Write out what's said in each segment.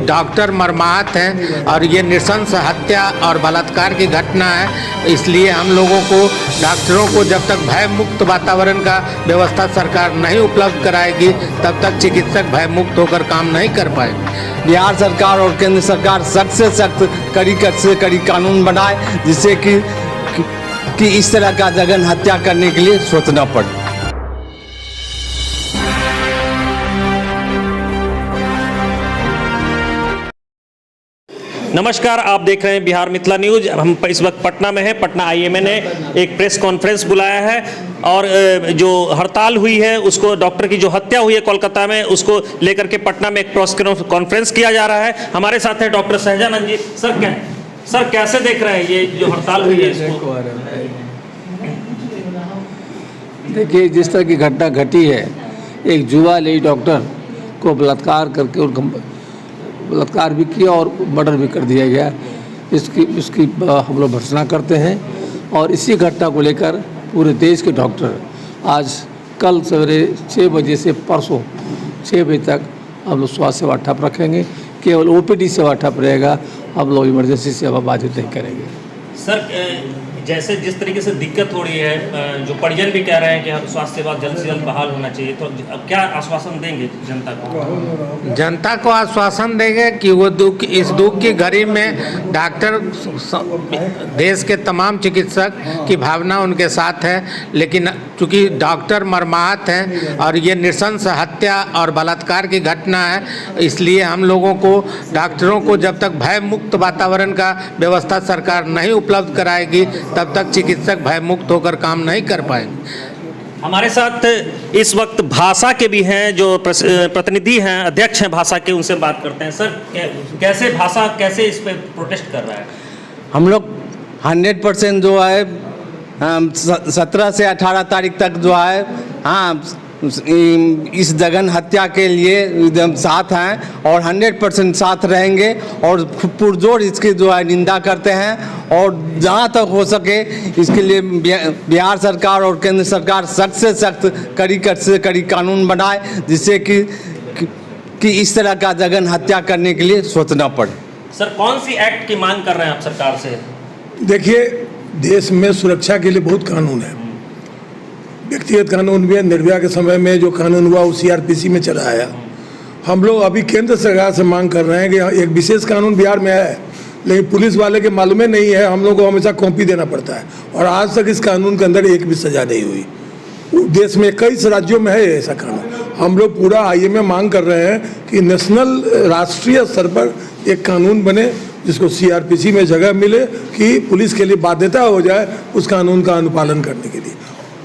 Doctor मर्माहत हैं और ये नृशंस हत्या और बलात्कार की घटना है। इसलिए हम लोगों को डॉक्टरों को जब तक भय मुक्त वातावरण का व्यवस्था सरकार नहीं उपलब्ध कराएगी तब तक चिकित्सक भय मुक्त होकर काम नहीं कर पाएंगे। बिहार सरकार और केंद्र सरकार सख्त से सख्त से कड़ी कानून बनाए जिससे कि इस तरह का जघन्य हत्या करने के लिए सोचना पड़े। नमस्कार, आप देख रहे हैं बिहार मिथिला न्यूज। हम इस वक्त पटना में हैं। पटना आईएमए ने एक प्रेस कॉन्फ्रेंस बुलाया है और जो हड़ताल हुई है उसको, डॉक्टर की जो हत्या हुई है कोलकाता में, उसको लेकर के पटना में एक प्रेस कॉन्फ्रेंस किया जा रहा है। हमारे साथ है डॉक्टर सहजानंद जी। सर कैसे देख रहे हैं ये जो हड़ताल हुई है इसको? देखिए, जिस तरह की घटना घटी है, एक युवा लेडी डॉक्टर को बलात्कार करके उनका बलात्कार भी किया और मर्डर भी कर दिया गया। इसकी हम लोग भर्त्सना करते हैं और इसी घटना को लेकर पूरे देश के डॉक्टर आज कल सवेरे 6 बजे से परसों 6 बजे तक हम लोग स्वास्थ्य सेवा ठप रखेंगे। केवल ओपीडी सेवा ठप रहेगा, हम लोग इमरजेंसी सेवा बाधित नहीं करेंगे। सर, जैसे जिस तरीके से दिक्कत हो रही है, जो परिजन भी कह रहे हैं कि स्वास्थ्य सेवा जल्द से जल्द बहाल होना चाहिए, तो अब क्या आश्वासन देंगे जनता को? जनता को आश्वासन देंगे कि वो इस दुख की घड़ी में डॉक्टर, देश के तमाम चिकित्सक की भावना उनके साथ है। लेकिन चूँकि डॉक्टर मर्माहत हैं और ये नृशंस हत्या और बलात्कार की घटना है, इसलिए हम लोगों को डॉक्टरों को जब तक भय मुक्त वातावरण का व्यवस्था सरकार नहीं उपलब्ध कराएगी तब तक चिकित्सक भय मुक्त होकर काम नहीं कर पाएंगे। हमारे साथ इस वक्त भाषा के भी हैं, जो प्रतिनिधि हैं, अध्यक्ष हैं भाषा के, उनसे बात करते हैं। सर, कैसे भाषा कैसे इस पे प्रोटेस्ट कर रहा है? हम लोग 100% जो है 17 से 18 तारीख तक जो है इस जघन्य हत्या के लिए एकदम साथ हैं और 100% साथ रहेंगे और पुरजोर इसकी जो है निंदा करते हैं। और जहां तक हो सके इसके लिए बिहार सरकार और केंद्र सरकार सख्त से सख्त कड़ी कानून बनाए जिससे कि इस तरह का जघन्य हत्या करने के लिए सोचना पड़े। सर, कौन सी एक्ट की मांग कर रहे हैं आप सरकार से? देखिए, देश में सुरक्षा के लिए बहुत कानून है, व्यक्तिगत कानून भी है। निर्भया के समय में जो कानून हुआ वो सीआरपीसी में चला आया। हम लोग अभी केंद्र सरकार से मांग कर रहे हैं कि एक विशेष कानून बिहार में है, लेकिन पुलिस वाले के मालूम नहीं है। हम लोग को हमेशा कॉपी देना पड़ता है और आज तक इस कानून के अंदर एक भी सजा नहीं हुई। देश में कई राज्यों में है ऐसा कानून। हम लोग पूरा आईएमए मांग कर रहे हैं कि नेशनल, राष्ट्रीय स्तर पर एक कानून बने जिसको सीआरपीसी में जगह मिले, कि पुलिस के लिए बाध्यता हो जाए उस कानून का अनुपालन करने के लिए।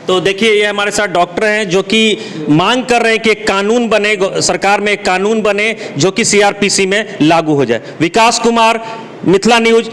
तो देखिए, ये हमारे साथ डॉक्टर हैं जो कि मांग कर रहे हैं कि एक कानून बने, सरकार में एक कानून बने जो कि सीआरपीसी में लागू हो जाए। विकास कुमार, मिथिला न्यूज।